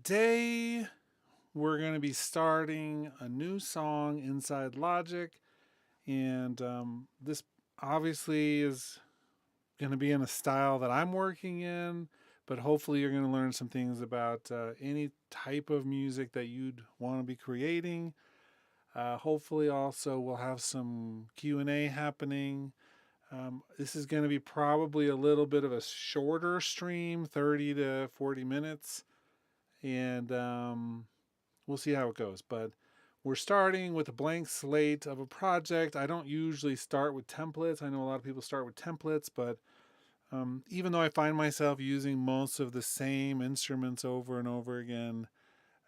Today we're going to be starting a new song inside Logic, and this obviously is going to be in a style that I'm working in, but hopefully you're going to learn some things about any type of music that you'd want to be creating. Hopefully also we'll have some Q&A happening. This is going to be probably a little bit of a shorter stream, 30 to 40 minutes, and we'll see how it goes. But we're starting with a blank slate of a project. I don't usually start with templates. I know a lot of people start with templates, but even though I find myself using most of the same instruments over and over again,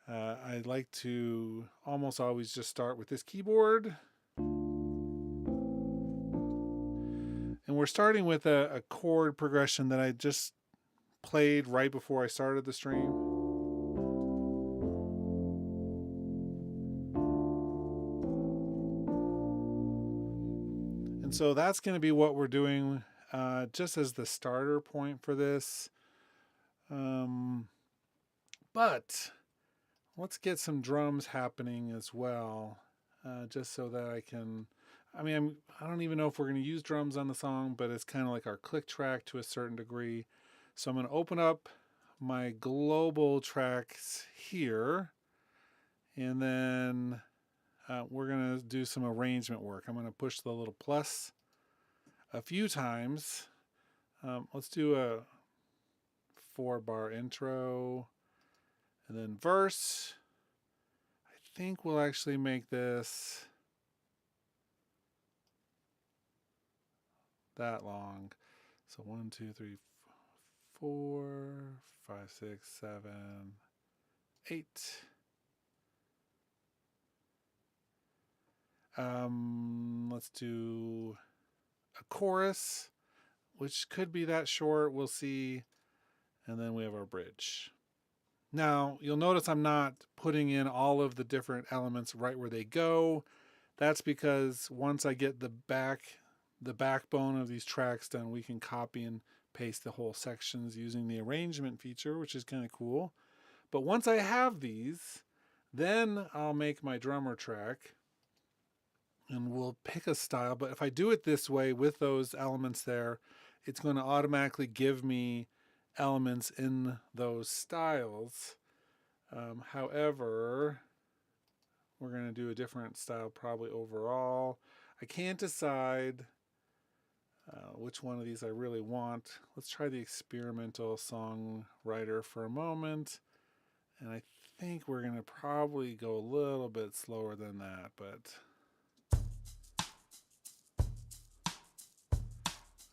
I like to almost always just start with this keyboard. And we're starting with a chord progression that I just played right before I started the stream. And so that's going to be what we're doing just as the starter point for this. But let's get some drums happening as well, just so that I can. I don't even know if we're going to use drums on the song, but it's kind of like our click track to a certain degree. So I'm going to open up my global tracks here, and then we're going to do some arrangement work. I'm going to push the little plus a few times. Let's do a 4-bar intro and then verse. I think we'll actually make this that long. So 1, 2, 3, 4, 5, 6, 7, 8. Let's do a chorus, which could be that short. We'll see. And then we have our bridge. Now, you'll notice I'm not putting in all of the different elements right where they go. That's because once I get the backbone of these tracks done, we can copy and paste the whole sections using the arrangement feature, which is kind of cool. But once I have these, then I'll make my drummer track and we'll pick a style. But if I do it this way with those elements there, it's going to automatically give me elements in those styles. However, we're going to do a different style probably overall. I can't decide which one of these I really want. Let's try the experimental songwriter for a moment. And I think we're going to probably go a little bit slower than that, but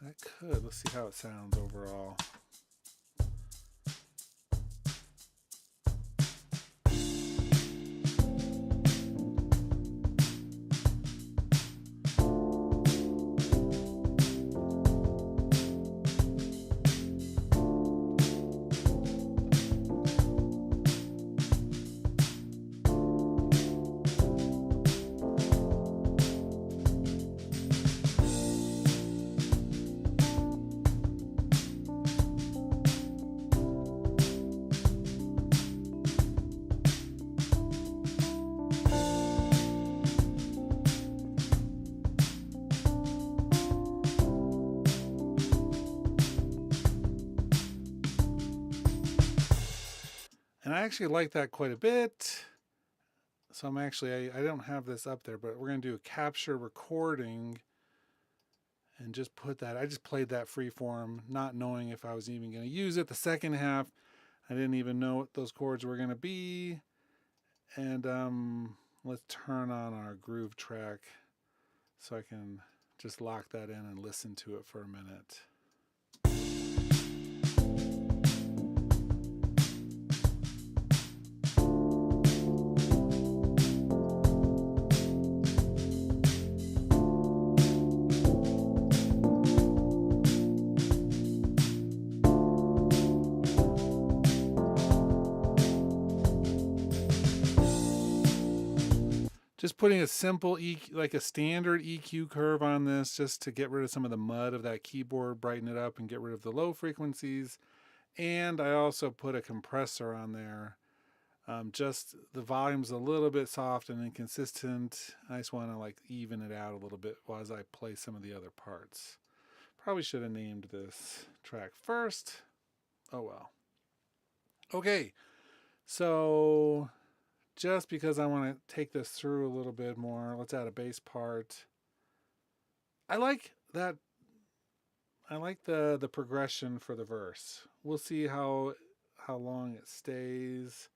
that could. Let's see how it sounds overall. And I actually like that quite a bit. So I don't have this up there, but we're going to do a capture recording and just put that. I just played that freeform, not knowing if I was even going to use it. The second half, I didn't even know what those chords were going to be. And let's turn on our groove track so I can just lock that in and listen to it for a minute. Just putting a simple like a standard EQ curve on this just to get rid of some of the mud of that keyboard, brighten it up and get rid of the low frequencies. And I also put a compressor on there Just the volume's a little bit soft and inconsistent. I just want to like even it out a little bit as I play some of the other parts. Probably should have named this track first. Oh well. Okay, so just because I want to take this through a little bit more, let's add a bass part. I like that. I like the progression for the verse. We'll see how long it stays.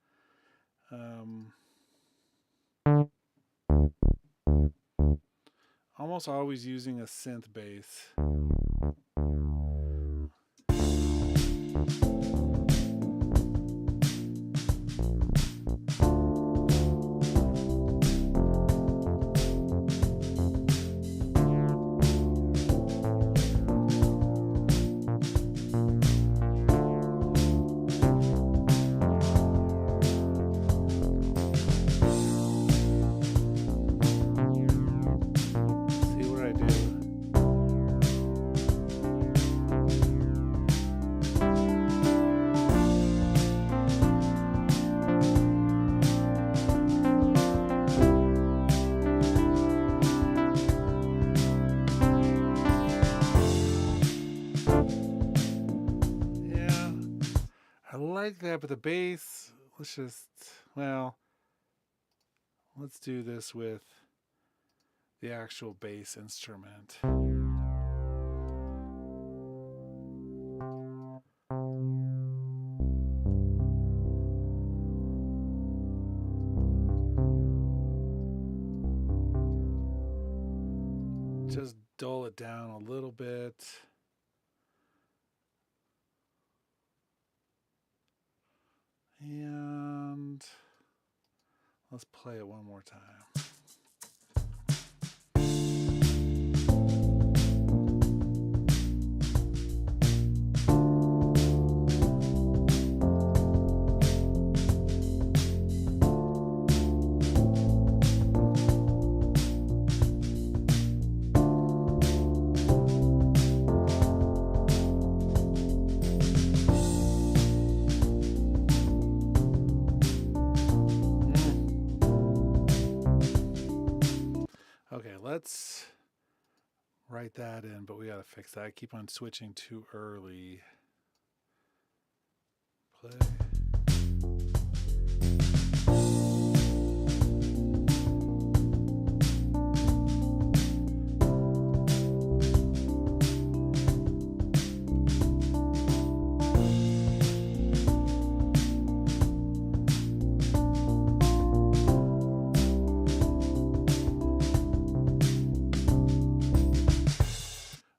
Almost always using a synth bass. Like that, but the bass, let's do this with the actual bass instrument. Just dull it down a little bit. And let's play it one more time. Okay, let's write that in, but we gotta fix that. I keep on switching too early. Play.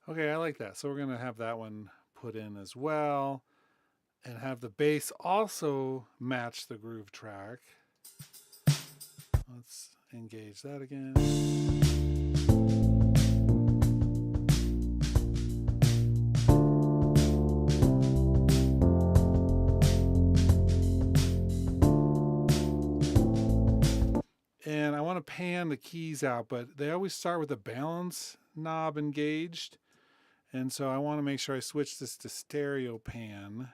Okay, I like that. So we're going to have that one put in as well and have the bass also match the groove track. Let's engage that again. And I want to pan the keys out, but they always start with the balance knob engaged. And so I want to make sure I switch this to stereo pan.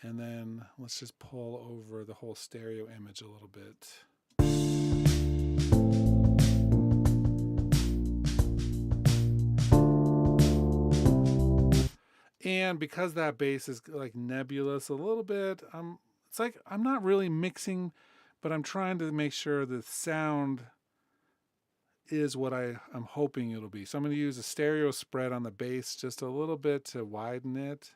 And then let's just pull over the whole stereo image a little bit. And because that bass is like nebulous a little bit, it's like I'm not really mixing, but I'm trying to make sure the sound is what I'm hoping it'll be. So I'm going to use a stereo spread on the bass just a little bit to widen it.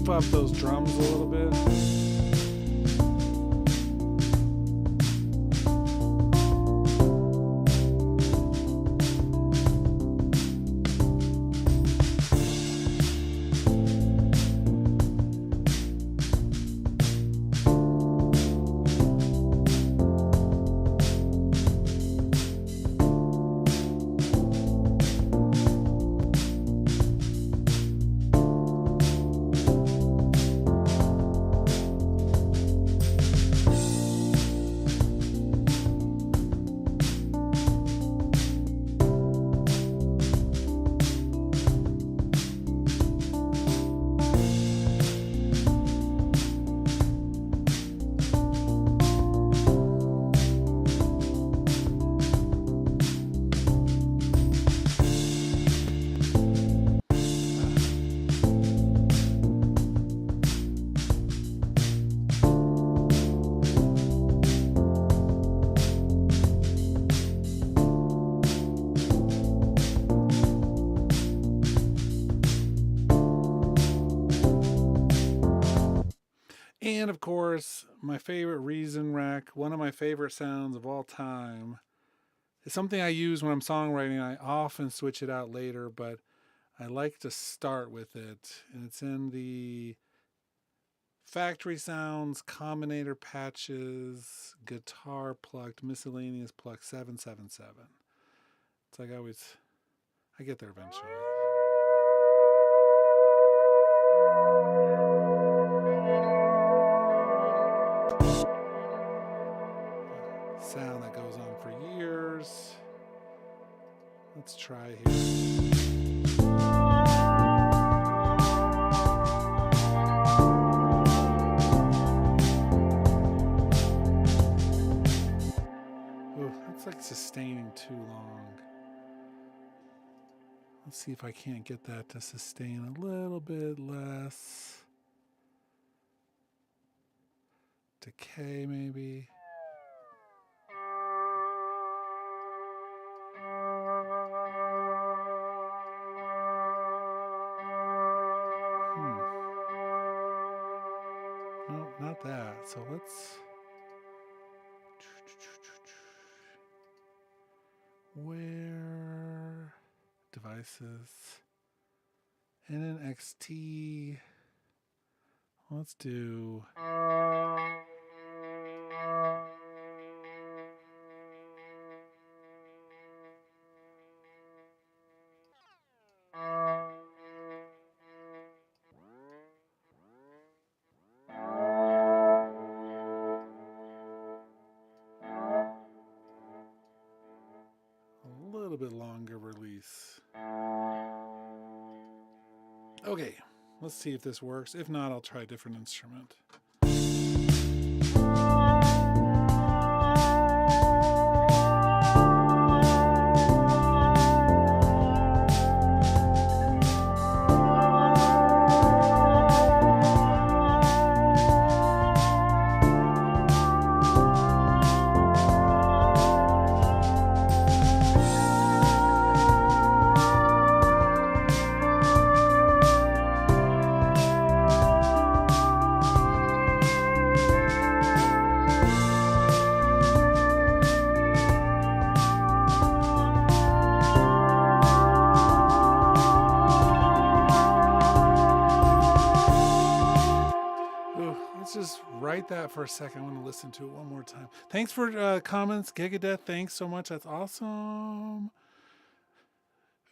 Up those drums a little bit. of course, my favorite reason rack, one of my favorite sounds of all time. It's something I use when I'm songwriting. I often switch it out later, but I like to start with it. And it's in the Factory Sounds Combinator Patches Guitar Plucked Miscellaneous Pluck 777. It's like I get there eventually. Sound that goes on for years. Let's try here. It's like sustaining too long. Let's see if I can't get that to sustain a little bit less. Decay maybe. No, not that. So let's... Where devices NNXT. Let's do a little bit longer release. Okay, let's see if this works. If not, I'll try a different instrument. Write that for a second. I want to listen to it one more time. Thanks for comments, Gigadeath. Thanks so much. That's awesome.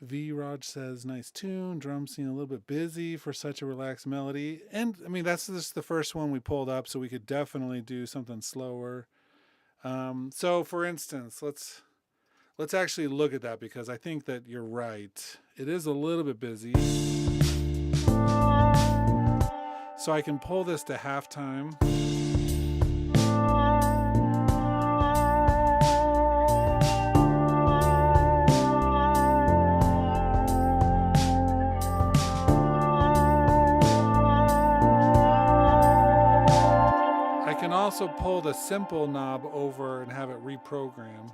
V. Raj says, nice tune. Drum scene a little bit busy for such a relaxed melody. And I mean, that's just the first one we pulled up, so we could definitely do something slower. So for instance, let's actually look at that, because I think that you're right. It is a little bit busy. So I can pull this to halftime. I can also pull the simple knob over and have it reprogram.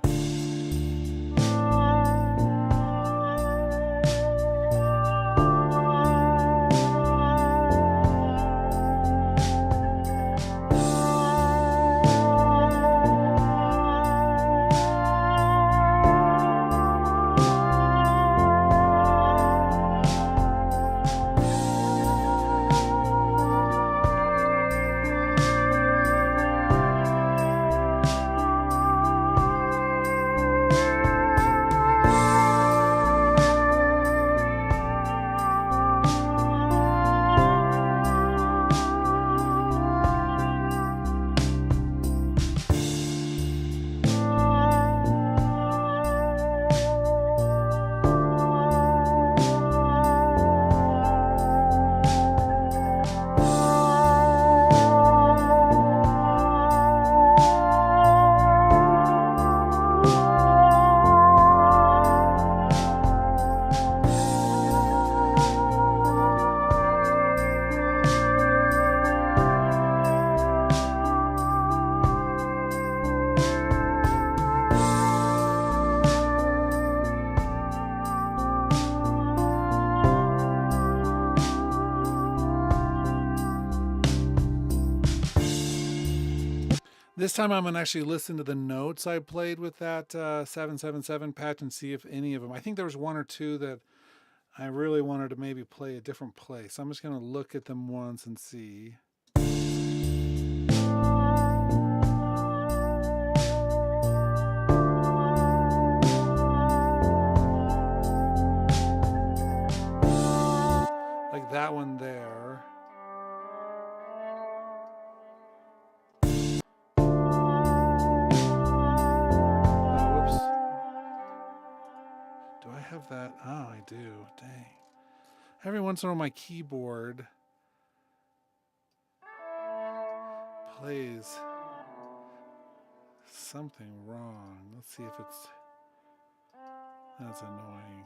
This time I'm going to actually listen to the notes I played with that 777 patch and see if any of them. I think there was one or two that I really wanted to maybe play a different place. I'm just going to look at them once and see. Like that one there. Have that? Oh, I do. Dang. Every once in a while, my keyboard plays something wrong. Let's see if it's. That's annoying.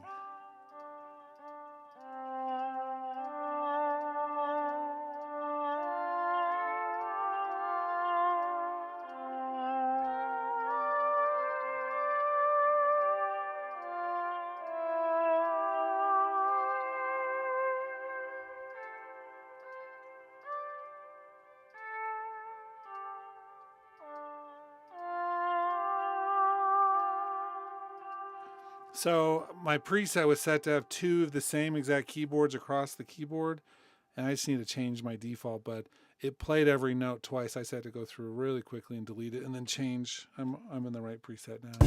So my preset was set to have two of the same exact keyboards across the keyboard, and I just need to change my default, but it played every note twice. I just had to go through really quickly and delete it and then change. I'm in the right preset now.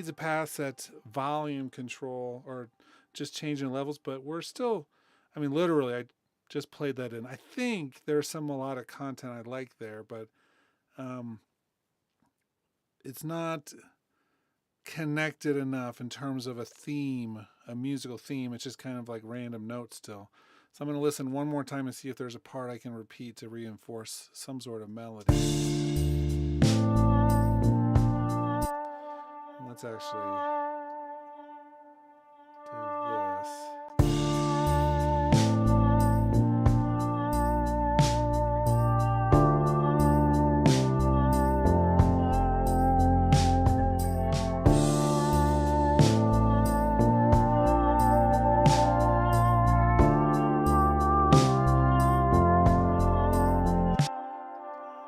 A pass that volume control or just changing levels, but we're still, I mean, literally, I just played that in. I think there's some melodic content I like there, but it's not connected enough in terms of a theme, a musical theme. It's just kind of like random notes still. So I'm going to listen one more time and see if there's a part I can repeat to reinforce some sort of melody. Let's actually do this.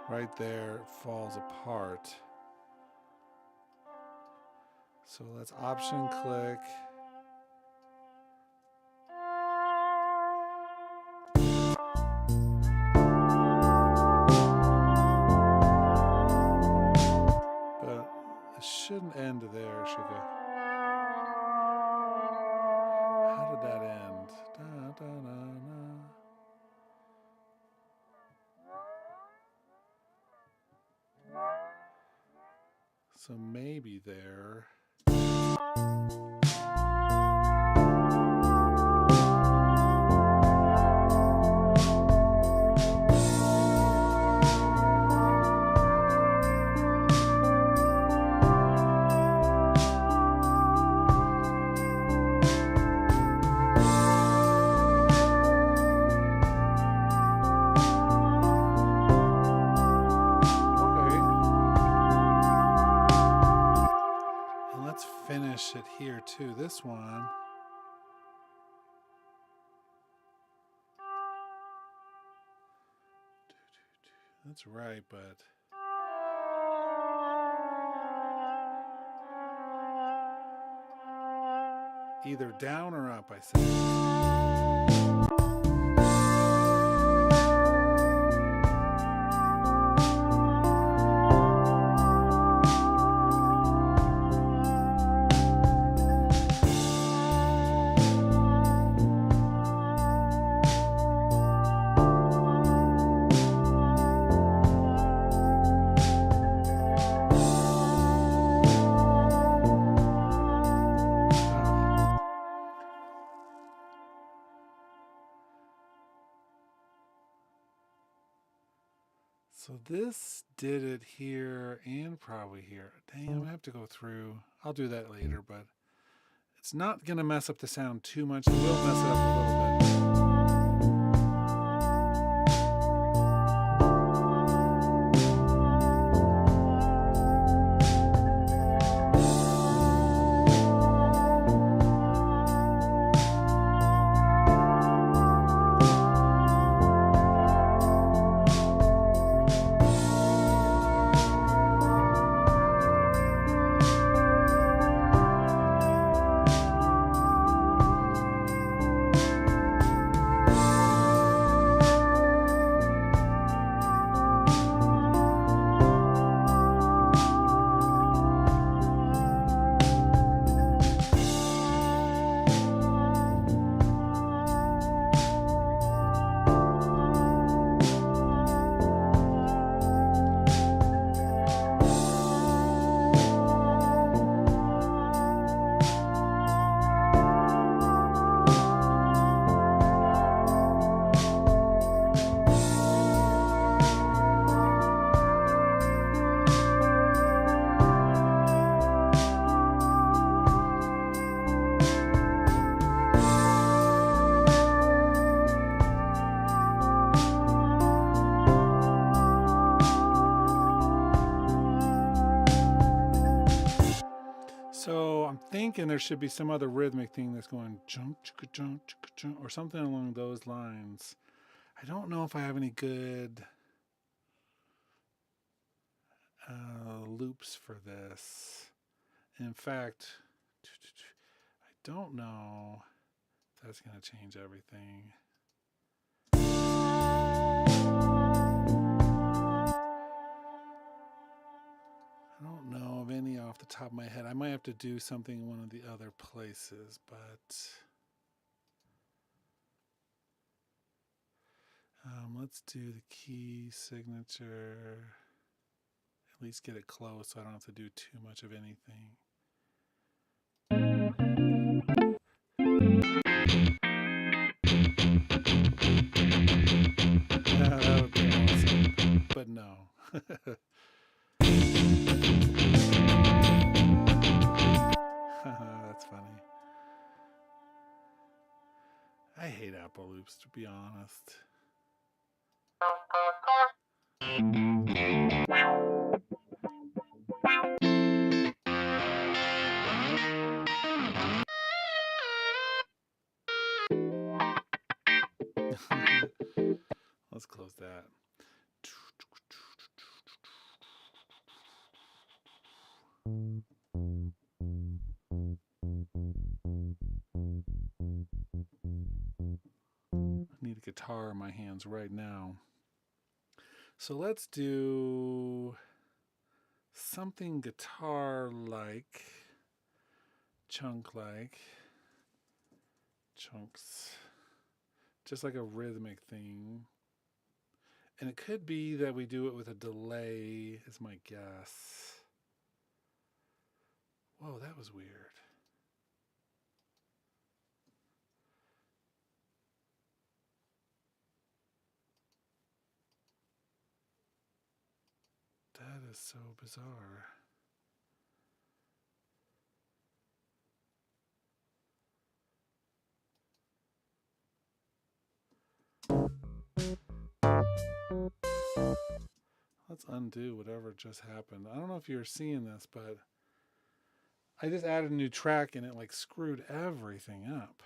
Right there, it falls apart. So let's option click. But it shouldn't end there, should it? How did that end? Da, da, da, da. So maybe there. Finish it here too. This one. That's right, but either down or up, I say. So this did it here and probably here. Dang, I'm gonna have to go through. I'll do that later, but it's not gonna mess up the sound too much. It will mess it up a little bit. So I'm thinking there should be some other rhythmic thing that's going junk, chugga, junk, chugga, junk, or something along those lines. I don't know if I have any good loops for this. In fact, I don't know if that's going to change everything. I don't know of any off the top of my head. I might have to do something in one of the other places, but let's do the key signature. At least get it close so I don't have to do too much of anything. That would be awesome, but no. That's funny. I hate Apple loops, to be honest. Let's close that. I need a guitar in my hands right now. So let's do something guitar-like, chunk-like, chunks, just like a rhythmic thing. And it could be that we do it with a delay, is my guess. Whoa, that was weird. That is so bizarre. Let's undo whatever just happened. I don't know if you're seeing this, but I just added a new track and it like screwed everything up.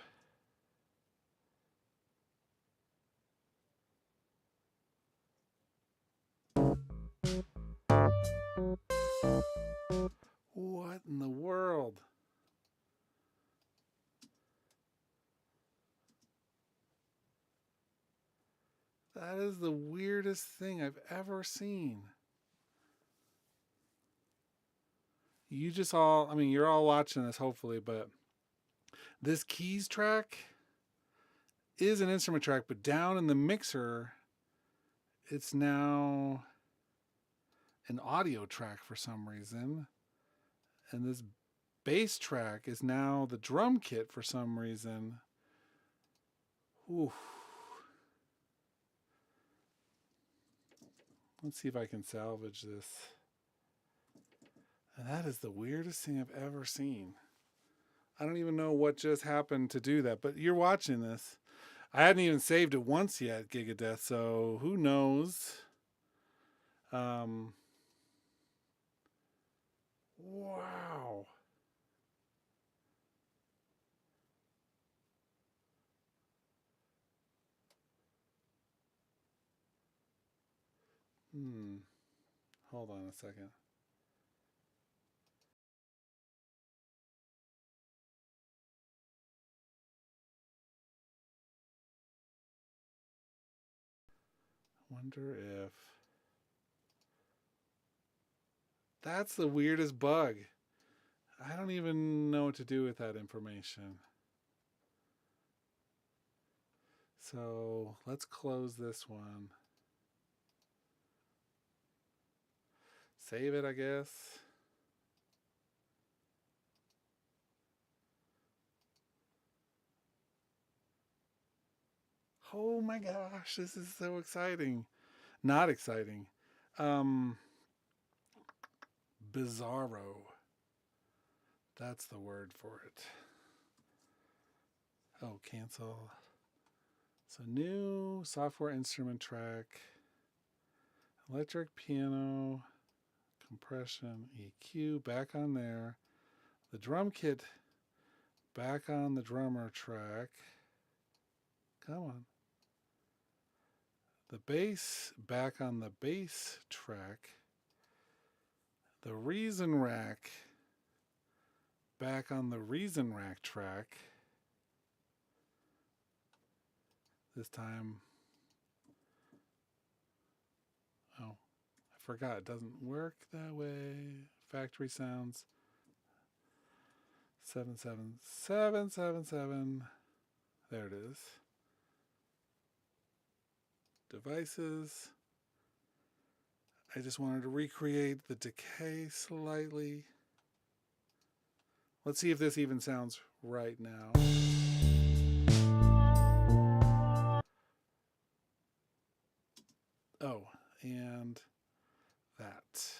What in the world? That is the weirdest thing I've ever seen. You just all, I mean, you're all watching this hopefully, but this keys track is an instrument track, but down in the mixer, it's now an audio track for some reason. And this bass track is now the drum kit for some reason. Ooh. Let's see if I can salvage this. And that is the weirdest thing I've ever seen. I don't even know what just happened to do that, but you're watching this. I hadn't even saved it once yet, Gigadeath, so who knows? Wow. Hold on a second. Wonder if that's the weirdest bug. I don't even know what to do with that information. So let's close this one. Save it, I guess. Oh my gosh, this is so exciting. Not exciting. Bizarro. That's the word for it. Oh, cancel. So new software instrument track, electric piano, compression, EQ, back on there. The drum kit, back on the drummer track. Come on. The bass, back on the bass track. The Reason Rack, back on the Reason Rack track. This time, oh, I forgot. It doesn't work that way. Factory sounds. 77777. There it is. Devices. I just wanted to recreate the decay slightly. Let's see if this even sounds right now. Oh, and that.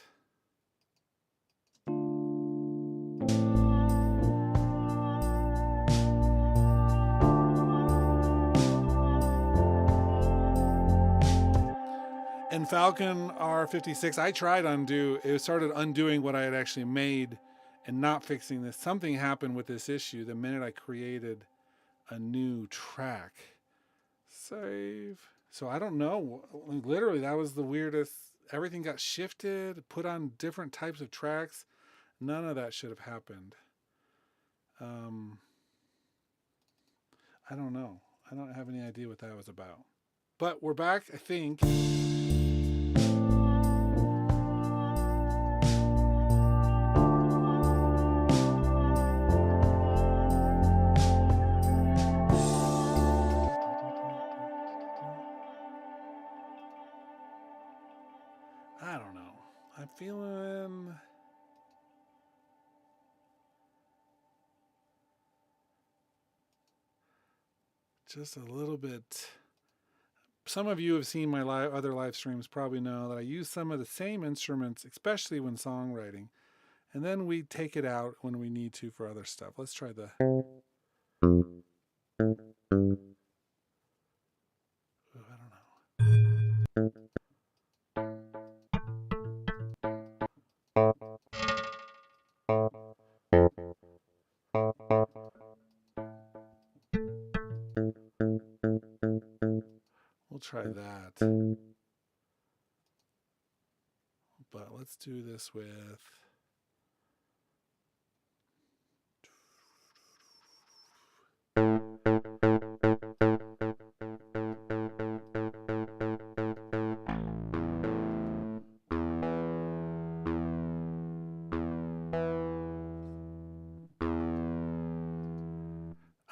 And Falcon R56, I tried undo. It started undoing what I had actually made and not fixing this. Something happened with this issue the minute I created a new track. Save. So I don't know. Literally, that was the weirdest. Everything got shifted, put on different types of tracks. None of that should have happened. I don't know. I don't have any idea what that was about. But we're back, I think. I don't know. I'm feeling just a little bit. Some of you have seen my other live streams, probably know that I use some of the same instruments, especially when songwriting, and then we take it out when we need to for other stuff. Let's try the. Ooh, I don't know. We'll try that. But let's do this with.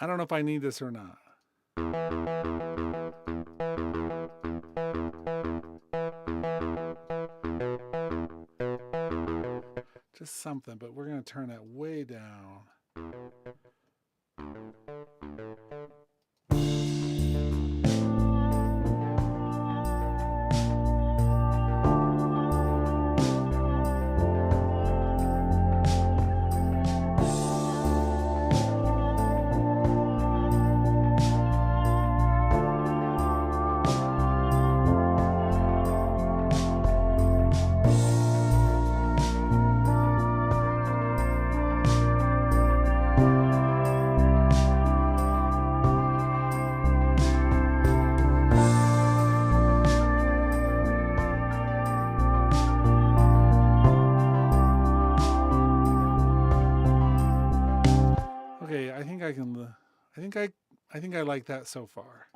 I don't know if I need this or not. Just something, but we're going to turn that way down. think I can. I think I like that so far.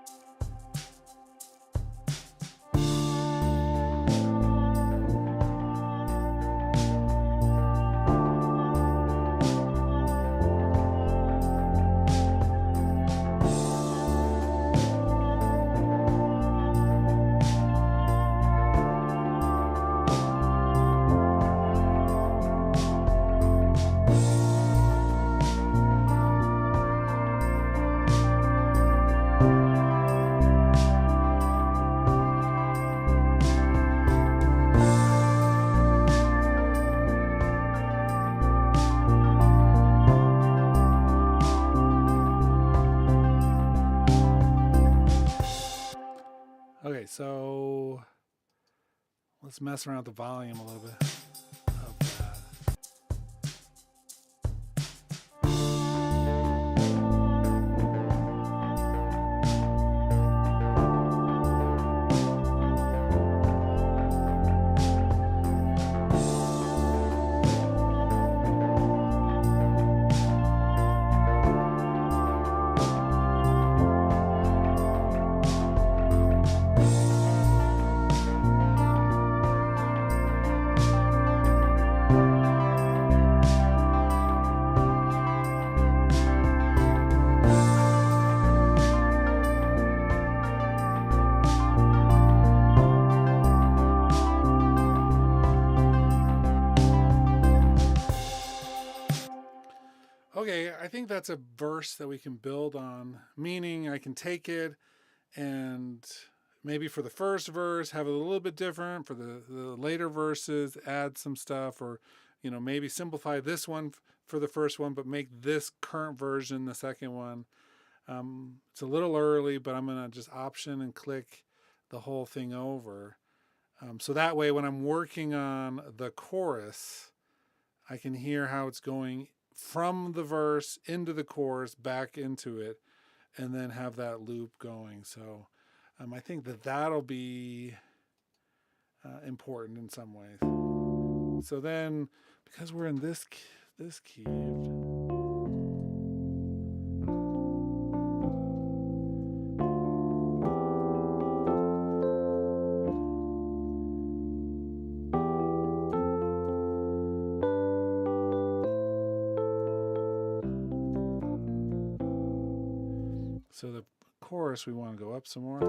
Okay, so let's mess around with the volume a little bit of that. Okay, I think that's a verse that we can build on, meaning I can take it and maybe for the first verse have it a little bit different, for the later verses add some stuff, or maybe simplify this one for the first one but make this current version the second one. It's a little early, but I'm going to just option and click the whole thing over. So that way when I'm working on the chorus, I can hear how it's going from the verse into the chorus, back into it, and then have that loop going. So I think that'll be important in some ways. So then, because we're in this key, so the chorus, we want to go up some more. I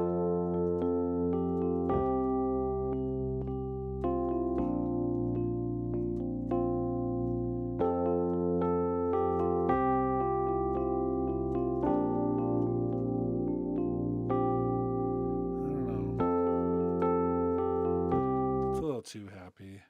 don't know. It's a little too happy.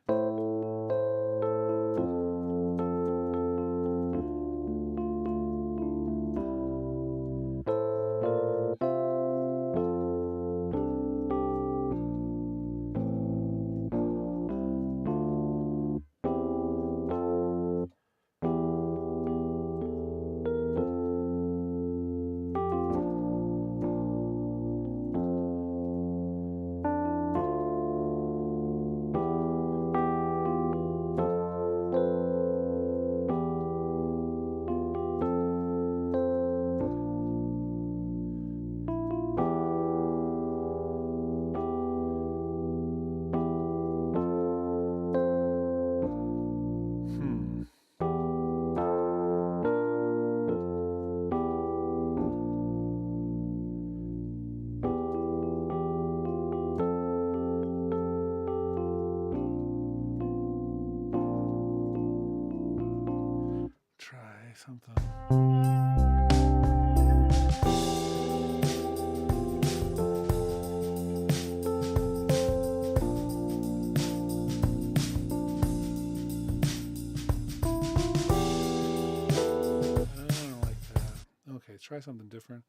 Something. Okay, try something different.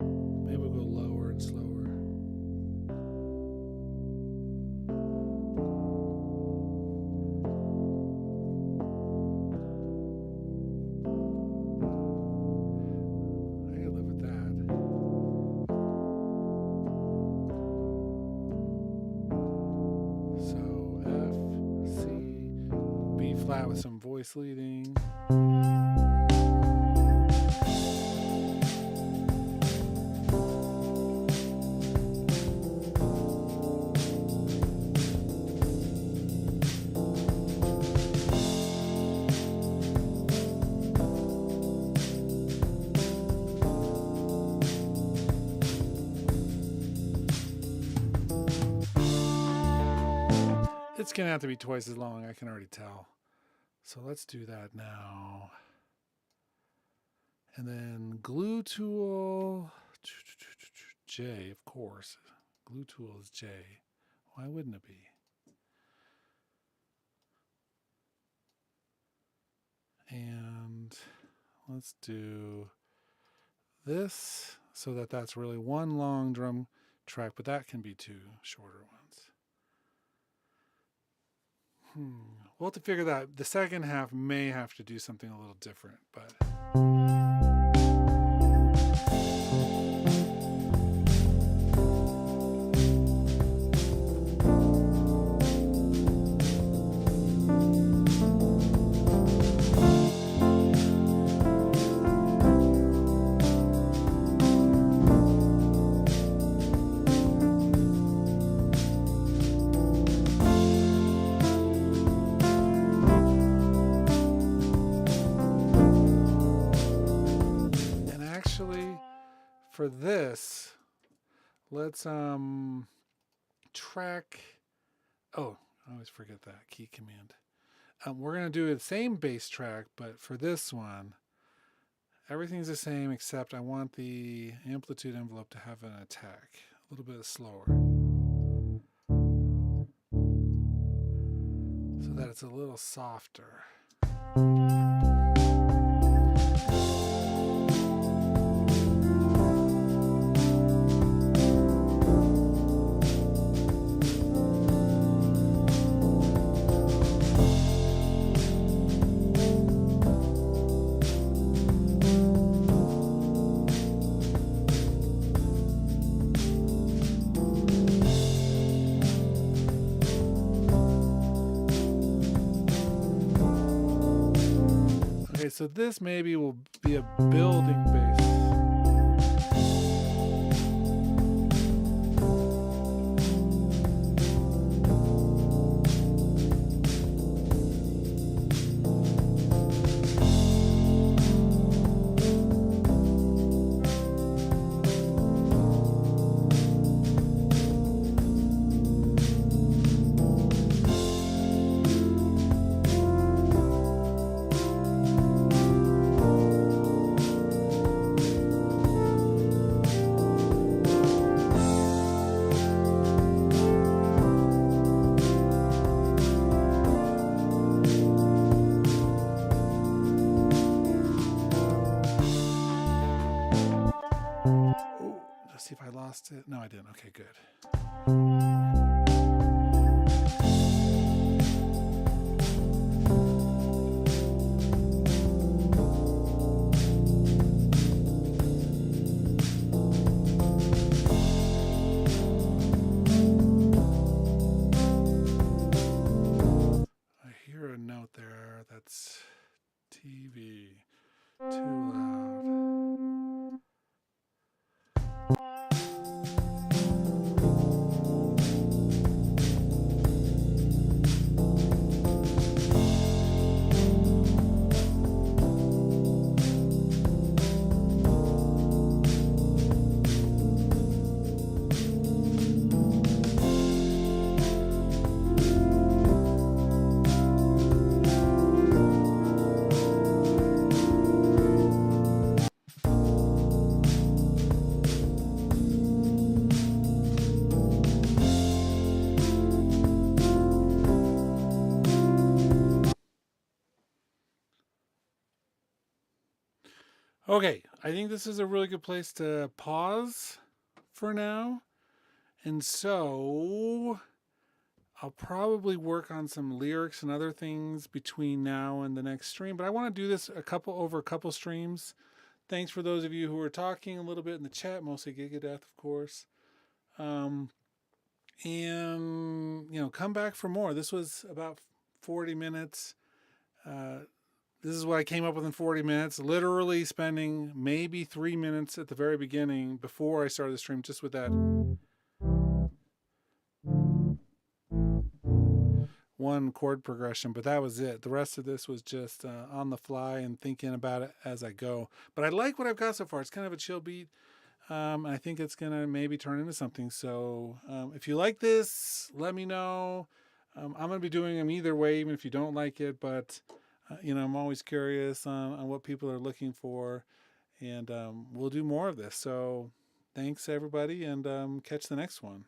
Maybe we'll go lower and slower. I can live with that. So F, C, B flat with some voice leading. going to have to be twice as long, I can already tell. So let's do that now. And then glue tool, J, of course. Glue tool is J. Why wouldn't it be? And let's do this so that that's really one long drum track, but that can be two shorter ones. We'll have to figure that out. The second half may have to do something a little different, but... For this, let's track. Oh, I always forget that key command. We're going to do the same bass track, but for this one, everything's the same except I want the amplitude envelope to have an attack, a little bit slower, so that it's a little softer. So this maybe will be a building bass. See if I lost it. No, I didn't. Okay, good. I hear a note there that's TV. Too loud. Okay, I think this is a really good place to pause for now. And so I'll probably work on some lyrics and other things between now and the next stream, but I want to do this over a couple streams. Thanks for those of you who are talking a little bit in the chat, mostly Gigadeath, of course. And, come back for more. This was about 40 minutes. This is what I came up with in 40 minutes, literally spending maybe 3 minutes at the very beginning before I started the stream just with that one chord progression, but that was it. The rest of this was just on the fly and thinking about it as I go. But I like what I've got so far. It's kind of a chill beat. I think it's going to maybe turn into something. So if you like this, let me know. I'm going to be doing them either way, even if you don't like it. But I'm always curious on what people are looking for, and we'll do more of this. So thanks everybody, and catch the next one.